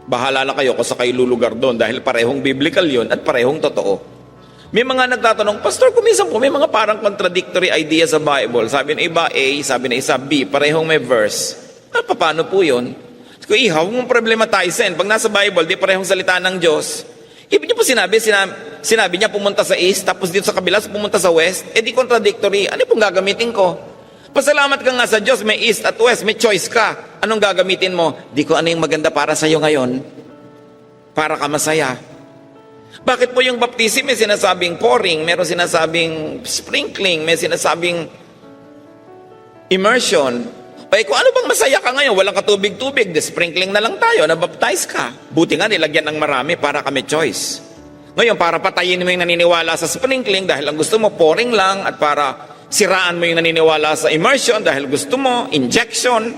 Bahala na kayo kung sa kayo lulugar doon dahil parehong biblical yun at parehong totoo. May mga nagtatanong, Pastor, kuminsan po may mga parang contradictory idea sa Bible. Sabi ng iba A, sabi ng isa B, parehong may verse. Paano po yun? Kung huwag mong problematize. Pag nasa Bible, di parehong salita ng Diyos. Ibig niyo po sinabi niya pumunta sa east, tapos dito sa kabila pumunta sa west, di contradictory. Ano pong gagamitin ko? Pasalamat ka nga sa Diyos, may east at west, may choice ka. Anong gagamitin mo? Di ko ano yung maganda para sa iyo ngayon, para ka masaya. Bakit po yung baptism may sinasabing pouring, meron sinasabing sprinkling, may sinasabing immersion? Kung ano bang masaya ka ngayon, walang katubig-tubig, sprinkling na lang tayo, nabaptize ka. Buti nga nilagyan ng marami para kami choice. Ngayon, para patayin mo yung naniniwala sa sprinkling dahil ang gusto mo pouring lang, at para siraan mo yung naniniwala sa immersion dahil gusto mo injection,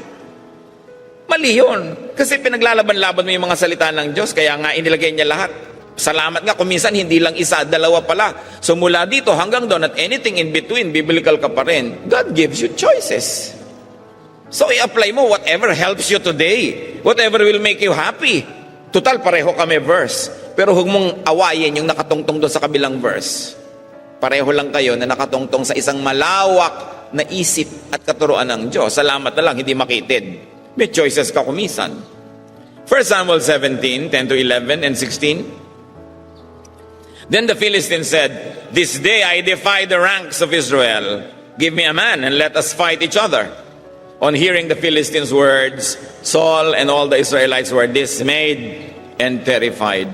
mali yun. Kasi pinaglalaban-laban mo yung mga salita ng Diyos, kaya nga inilagay niya lahat. Salamat nga, kung minsan hindi lang isa, dalawa pala. So mula dito hanggang doon at anything in between, biblical ka pa rin. God gives you choices. So i-apply mo whatever helps you today, whatever will make you happy. Total, pareho kami verse. Pero huwag mong awayin yung nakatungtong doon sa kabilang verse. Pareho lang kayo na nakatungtong sa isang malawak na isip at katuruan ng Diyos. Salamat na lang, hindi makitid. May choices ka kumisan. 1 Samuel 17, 10 to 11 and 16. Then the Philistines said, "This day I defy the ranks of Israel. Give me a man and let us fight each other." On hearing the Philistines' words, Saul and all the Israelites were dismayed and terrified.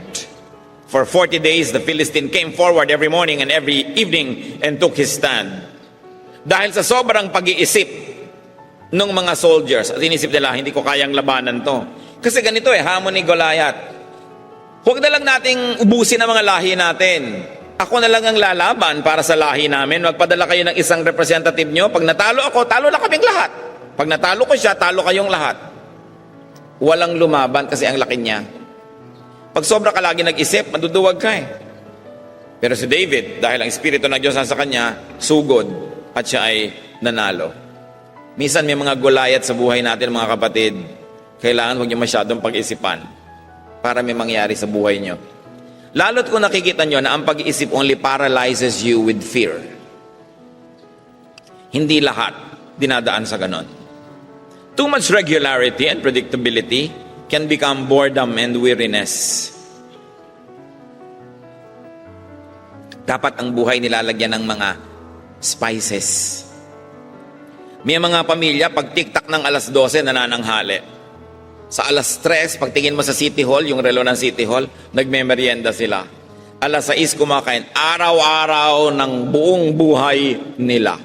For 40 days, the Philistine came forward every morning and every evening and took his stand. Dahil sa sobrang pag-iisip ng mga soldiers, at inisip nila, hindi ko kayang labanan to. Kasi ganito hamon ni Goliath. Huwag na lang nating ubusin ang mga lahi natin. Ako na lang ang lalaban para sa lahi namin. Magpadala kayo ng isang representative nyo. Pag natalo ako, talo na kaming lahat. Pag natalo ko siya, talo kayong lahat. Walang lumaban kasi ang laki niya. Pag sobra ka lagi nag-isip, maduduwag ka Pero si David, dahil ang Espiritu ng Diyos nasa kanya, sugod at siya ay nanalo. Minsan may mga Goliath sa buhay natin, mga kapatid. Kailangan huwag niyo masyadong pag-isipan para may mangyari sa buhay niyo. Lalo't kung nakikita niyo na ang pag-iisip only paralyzes you with fear. Hindi lahat dinadaan sa ganon. Too much regularity and predictability can become boredom and weariness. Dapat ang buhay nilalagyan ng mga spices. May mga pamilya, pag tiktak ng alas 12, nanananghali. Sa alas 3, pagtingin mo sa City Hall, yung relo ng City Hall, nagme-merienda sila. Alas 6, kumakain. Araw-araw ng buong buhay nila.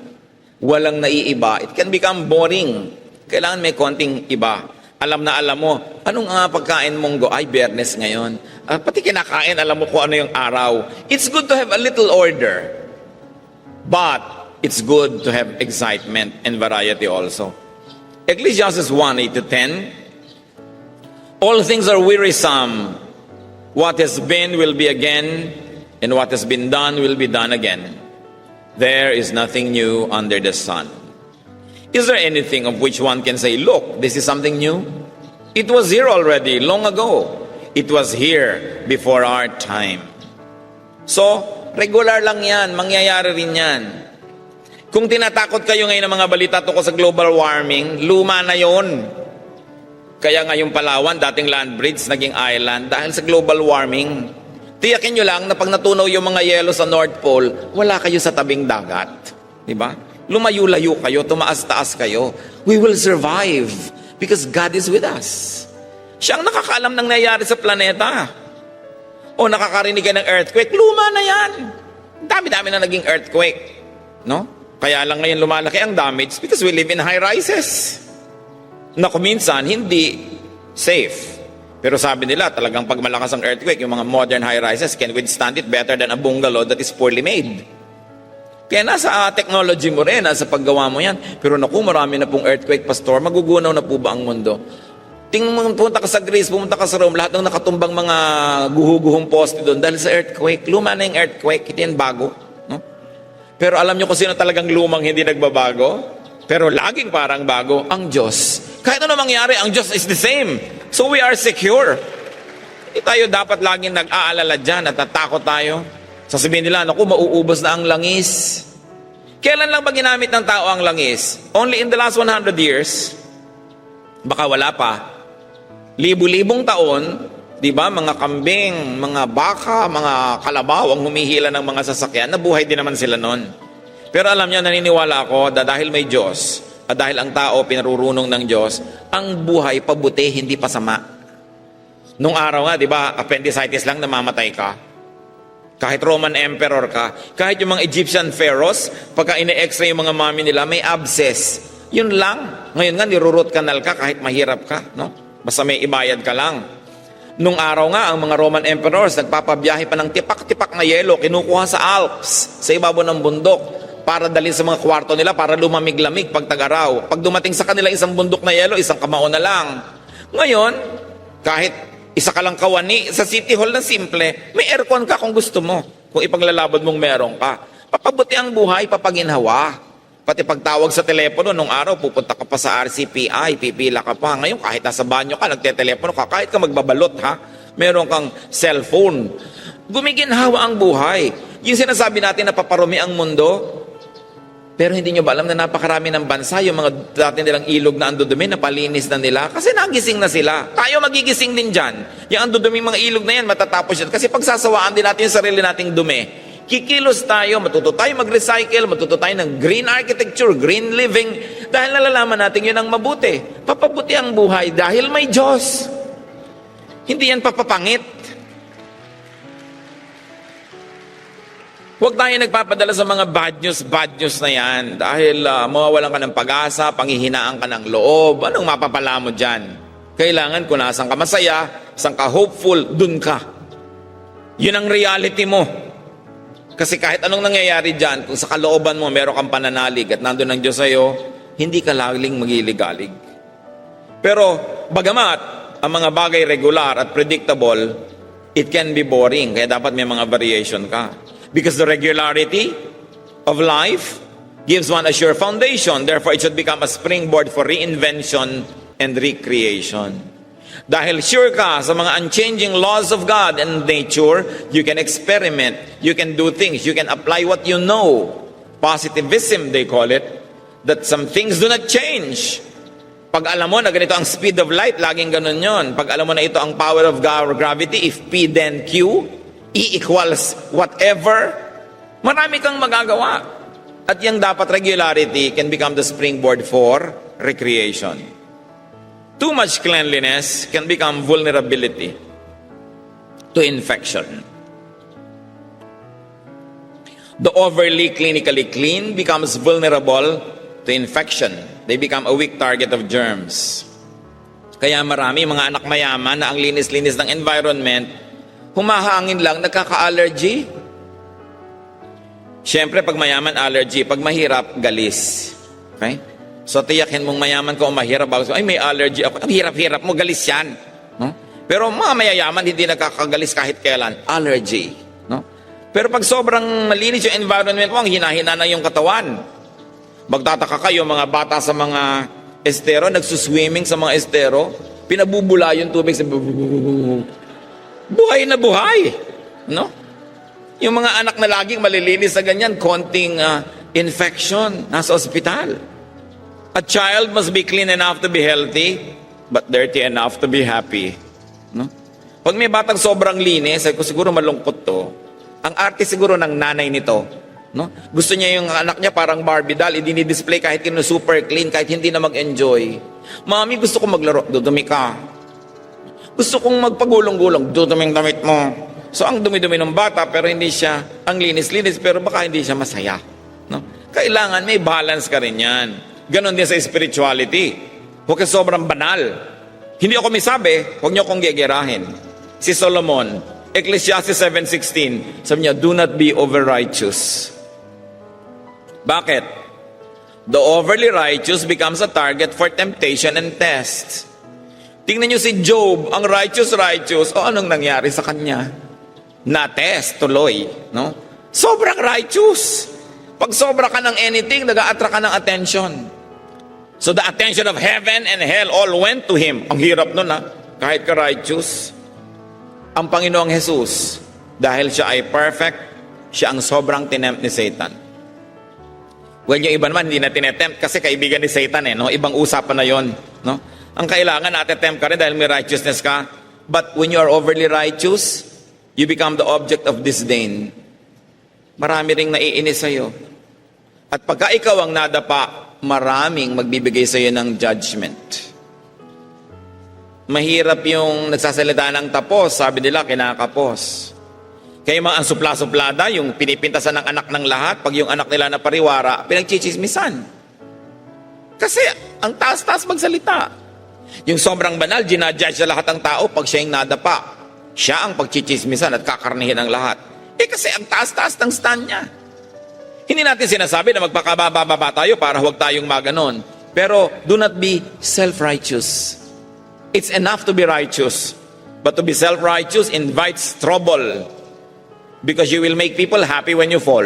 Walang naiiba. It can become boring. Kailangan may konting iba. Alam na alam mo, anong pagkain mong ay Biyernes ngayon. Pati kinakain, alam mo kung ano yung araw. It's good to have a little order. But it's good to have excitement and variety also. Ecclesiastes 1:8-10. All things are wearisome. What has been will be again, and what has been done will be done again. There is nothing new under the sun. Is there anything of which one can say, look, this is something new? It was here already, long ago. It was here before our time. So, regular lang yan, mangyayari rin yan. Kung tinatakot kayo ngayon ng mga balita tungkol sa global warming, luma na yon. Kaya ngayong Palawan, dating land bridge, naging island dahil sa global warming. Tiyakin nyo lang na pag natunaw yung mga yelo sa North Pole, wala kayo sa tabing dagat. Diba? Lumayo-layo kayo, tumaas-taas kayo. We will survive because God is with us. Siya ang nakakaalam ng nangyayari sa planeta. O nakakarinig ka ng earthquake, luma na yan. Dami-dami na naging earthquake. No? Kaya lang ngayon lumalaki ang damage because we live in high rises. Na kuminsan, hindi safe. Pero sabi nila, talagang pag malakas ang earthquake, yung mga modern high rises can withstand it better than a bungalow that is poorly made. Kaya nasa technology mo rin, nasa paggawa mo yan. Pero naku, marami na pong earthquake, pastor. Magugunaw na po ba ang mundo? Tingnan mo, pumunta ka sa Greece, pumunta ka sa Rome, lahat ng nakatumbang mga guho-guhong poste doon dahil sa earthquake. Luma na yung earthquake, hindi yan bago. No? Pero alam nyo kung sino talagang lumang hindi nagbabago? Pero laging parang bago, ang Diyos. Kahit ano mangyari, ang Diyos is the same. So we are secure. Hindi tayo dapat laging nag-aalala dyan at natakot tayo. Sasabihin nila, naku, mauubos na ang langis. Kailan lang ba ginamit ng tao ang langis? Only in the last 100 years. Baka wala pa. Libu-libong taon, di ba, mga kambing, mga baka, mga kalabaw ang humihila ng mga sasakyan, nabuhay din naman sila noon. Pero alam niyo, naniniwala ako na dahil may Diyos, at dahil ang tao pinarurunong ng Diyos, ang buhay pabuti, hindi pasama. Nung araw nga, di ba, appendicitis lang, namamatay ka. Kahit Roman Emperor ka, kahit yung mga Egyptian pharaohs, pagka ine-x-ray yung mga mami nila, may abscess. Yun lang. Ngayon nga, nirurot canal ka kahit mahirap ka, no? Basta may ibayad ka lang. Nung araw nga, ang mga Roman emperors nagpapabiyahe pa ng tipak-tipak na yelo, kinukuha sa Alps, sa ibabaw ng bundok, para dalhin sa mga kwarto nila para lumamig-lamig pag tag-araw. Pag dumating sa kanila isang bundok na yelo, isang kamao na lang. Ngayon, kahit isa ka lang kawani sa City Hall na simple, may aircon ka kung gusto mo. Kung ipaglalabad mong meron ka. Papabuti ang buhay, papaginhawa. Pati pagtawag sa telepono, nung araw, pupunta ka pa sa RCPI, pipila ka pa. Ngayon, kahit nasa banyo ka, nagtetelepono ka, kahit ka magbabalot, ha? Meron kang cellphone. Gumiginhawa ang buhay. Yung sinasabi natin na paparumi ang mundo, pero hindi nyo ba alam na napakarami ng bansa, yung mga dati nilang ilog na andudumi, napalinis na nila, kasi nagising na sila. Tayo magigising din dyan. Yung andudumi mga ilog na yan, matatapos yan. Kasi pagsasawaan din natin yung sarili nating dumi. Kikilos tayo, matuto tayo mag-recycle, matuto tayo ng green architecture, green living, dahil nalalaman natin yun ang mabuti. Papabuti ang buhay dahil may Diyos. Hindi yan papapangit. Huwag tayo nagpapadala sa mga bad news na yan, dahil mawawalan ka ng pag-asa, panghihinaan ka ng loob, anong mapapala mo dyan? Kailangan kung nasan ka masaya, saan ka hopeful, dun ka. Yun ang reality mo. Kasi kahit anong nangyayari dyan, kung sa kalooban mo meron kang pananalig at nandun ang Diyos sa'yo, hindi ka laging magiligalig. Pero bagamat ang mga bagay regular at predictable, it can be boring. Kaya dapat may mga variation ka. Because the regularity of life gives one a sure foundation. Therefore, it should become a springboard for reinvention and recreation. Dahil sure ka sa mga unchanging laws of God and nature, you can experiment, you can do things, you can apply what you know. Positivism, they call it, that some things do not change. Pag alam mo na ganito ang speed of light, laging ganun yon. Pag alam mo na ito ang power of gravity, if P then Q, E equals whatever, marami kang magagawa. At yung dapat regularity can become the springboard for recreation. Too much cleanliness can become vulnerability to infection. The overly clinically clean becomes vulnerable to infection. They become a weak target of germs. Kaya marami mga anak mayaman na ang linis-linis ng environment, humahangin lang, nagkaka-allergy. Siyempre, pag mayaman, allergy. Pag mahirap, galis. Okay? So, tiyakin mong mayaman ka o mahirap. Ay, may allergy ako. Ang hirap-hirap mo, galis yan. No? Pero mga mayayaman, hindi nakakagalis kahit kailan. Allergy. No? Pero pag sobrang malinis yung environment mo, ang hinahina na yung katawan. Magtataka kayo, mga bata sa mga estero, nagsuswimming sa mga estero, pinabubula yung tubig sa buhay na buhay. No? Yung mga anak na laging malilinis sa ganyan, konting infection, nasa ospital. A child must be clean enough to be healthy, but dirty enough to be happy. No? Pag may batang sobrang linis, siguro malungkot to. Ang arte siguro ng nanay nito. No? Gusto niya yung anak niya parang Barbie doll, i-display kahit super clean, kahit hindi na mag-enjoy. Mami, gusto kong maglaro, dudumi ka. Gusto kong magpagulong-gulong, duduming damit mo. So ang dumi-dumi ng bata, pero hindi siya, ang linis-linis, pero baka hindi siya masaya. No? Kailangan may balance ka rin yan. Ganon din sa spirituality. Huwag ka sobrang banal. Hindi ako may sabi, huwag niyo akong gegerahin. Si Solomon, Ecclesiastes 7:16, sabi niya, do not be over-righteous. Bakit? The overly righteous becomes a target for temptation and test. Tingnan nyo si Job, ang righteous. O anong nangyari sa kanya? Na-test tuloy, no? Sobrang righteous. Pag sobra ka ng anything, nag-a-attract ka ng attention. So the attention of heaven and hell all went to him. Ang hirap nun, ha? Kahit ka righteous. Ang Panginoong Jesus, dahil siya ay perfect, siya ang sobrang tinempt ni Satan. Well, yung iba naman hindi na tinetempt kasi kaibigan ni Satan, no? Ibang usapan na yon, no? Ang kailangan natetempt ka rin dahil may righteousness ka. But when you are overly righteous, you become the object of disdain. Marami ring naiinis sa'yo. At pagka ikaw ang nadapa, maraming magbibigay sa'yo ng judgment. Mahirap yung nagsasalita ng tapos, sabi nila kinakapos. Kaya mga ang supla-suplada, yung pinipintasan ng anak ng lahat, pag yung anak nila na pariwara, pinagchichismisan. Kasi ang taas-taas magsalita. Yung sobrang banal, ginajudge sa lahat ng tao pag siya yung nadapa. Siya ang pagchichismisan at kakarnihin ng lahat. Kasi ang taas-taas ng stand niya. Hindi natin sinasabi na magpakababa tayo para huwag tayong maganon. Pero do not be self-righteous. It's enough to be righteous. But to be self-righteous invites trouble. Because you will make people happy when you fall.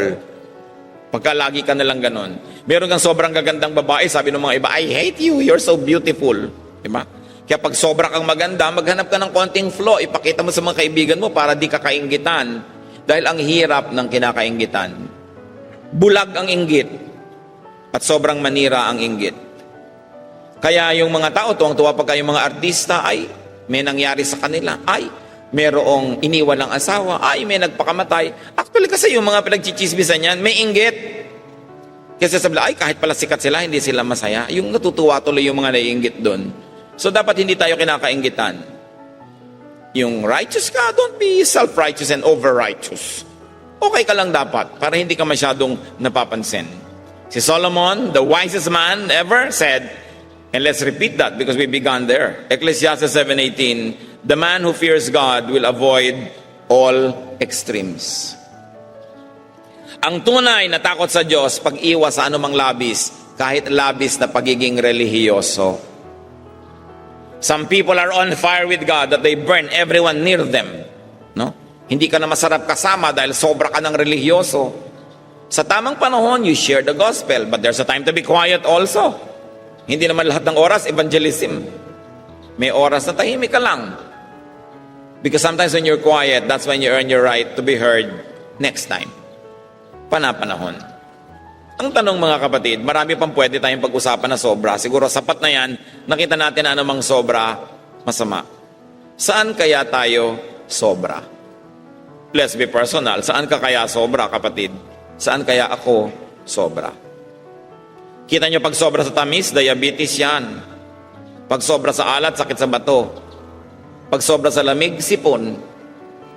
Pagka lagi ka nalang ganon. Meron kang sobrang gagandang babae, sabi ng mga iba, I hate you, you're so beautiful. Diba? Kaya pag sobra kang maganda, maghanap ka ng konting flaw, ipakita mo sa mga kaibigan mo para di ka kainggitan. Dahil ang hirap ng kinakainggitan. Bulag ang inggit at sobrang manira ang inggit. Kaya yung mga tao, tuwang-tuwa pagka yung mga artista, ay may nangyari sa kanila, ay merong iniwan ng asawa, ay may nagpakamatay. Actually kasi yung mga pinagchichismisan yan, may inggit. Kasi sabi, ay kahit pala sikat sila, hindi sila masaya. Yung natutuwa tuloy yung mga naiinggit doon. So dapat hindi tayo kinakainggitan. Yung righteous ka, don't be self-righteous and over-righteous. Okay ka lang dapat, para hindi ka masyadong napapansin. Si Solomon, the wisest man ever, said, and let's repeat that because we began there. Ecclesiastes 7:18, the man who fears God will avoid all extremes. Ang tunay na takot sa Diyos, pag-iwas sa anumang labis, kahit labis na pagiging relihiyoso. Some people are on fire with God that they burn everyone near them. No? Hindi ka na masarap kasama dahil sobra ka ng relihiyoso. Sa tamang panahon, you share the gospel, but there's a time to be quiet also. Hindi naman lahat ng oras evangelism. May oras na tahimik ka lang. Because sometimes when you're quiet, that's when you earn your right to be heard next time. Panapanahon. Ang tanong mga kapatid, marami pang pwede tayong pag-usapan na sobra. Siguro sapat na yan, nakita natin na anumang sobra, masama. Saan kaya tayo sobra? Let's be personal. Saan ka kaya sobra, kapatid? Saan kaya ako sobra? Kita nyo pag sobra sa tamis, diabetes yan. Pag sobra sa alat, sakit sa bato. Pag sobra sa lamig, sipon.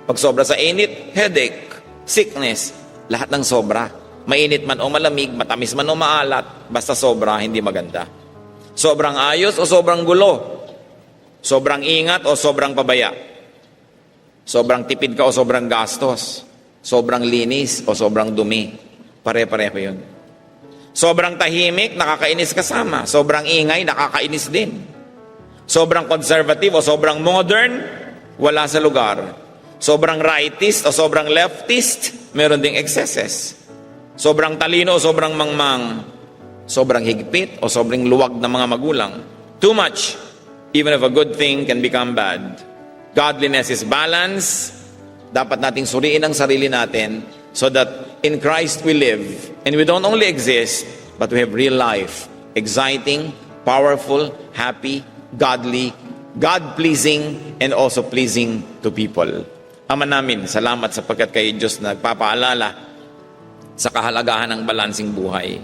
Pag sobra sa init, headache, sickness. Lahat ng sobra. Mainit man o malamig, matamis man o maalat, basta sobra, hindi maganda. Sobrang ayos o sobrang gulo. Sobrang ingat o sobrang pabaya. Sobrang tipid ka o sobrang gastos. Sobrang linis o sobrang dumi. Pare-pareho yun. Sobrang tahimik, nakakainis kasama. Sobrang ingay, nakakainis din. Sobrang conservative o sobrang modern, wala sa lugar. Sobrang rightist o sobrang leftist, meron ding excesses. Sobrang talino o sobrang mangmang. Sobrang higpit o sobrang luwag ng mga magulang. Too much, even if a good thing can become bad. Godliness is balance. Dapat nating suriin ang sarili natin so that in Christ we live. And we don't only exist, but we have real life. Exciting, powerful, happy, godly, God-pleasing, and also pleasing to people. Ama namin, salamat sapagkat kayo Diyos na nagpapaalala sa kahalagahan ng balansing buhay.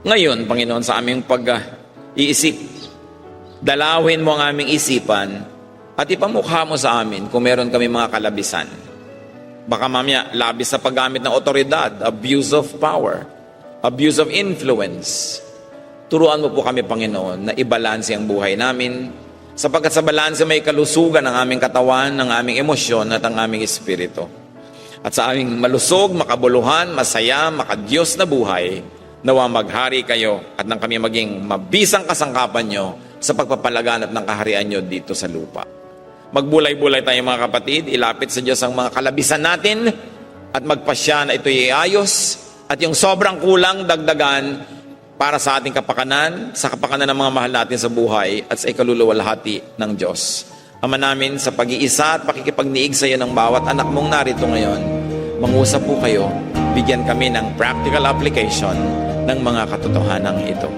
Ngayon, Panginoon, sa aming pag-iisip, dalawin mo ang aming isipan at ipamukha mo sa amin kung meron kami mga kalabisan. Baka mamaya, labis sa paggamit ng otoridad, abuse of power, abuse of influence. Turuan mo po kami, Panginoon, na ibalanse ang buhay namin, sapagkat sa balanse may kalusugan ng aming katawan, ng aming emosyon at ang aming espiritu. At sa aming malusog, makabuluhan, masaya, makadiyos na buhay, nawa maghari kayo at nang kami maging mabisang kasangkapan nyo sa pagpapalaganap ng kaharian nyo dito sa lupa. Magbulay-bulay tayo mga kapatid, ilapit sa Diyos ang mga kalabisan natin at magpasya na ito'y iayos at yung sobrang kulang dagdagan para sa ating kapakanan, sa kapakanan ng mga mahal natin sa buhay at sa ikaluluwalhati ng Diyos. Ama namin, sa pag-iisa at pakikipagniig sa iyo ng bawat anak mong narito ngayon, mangusap po kayo, bigyan kami ng practical application ng mga katotohanan ito.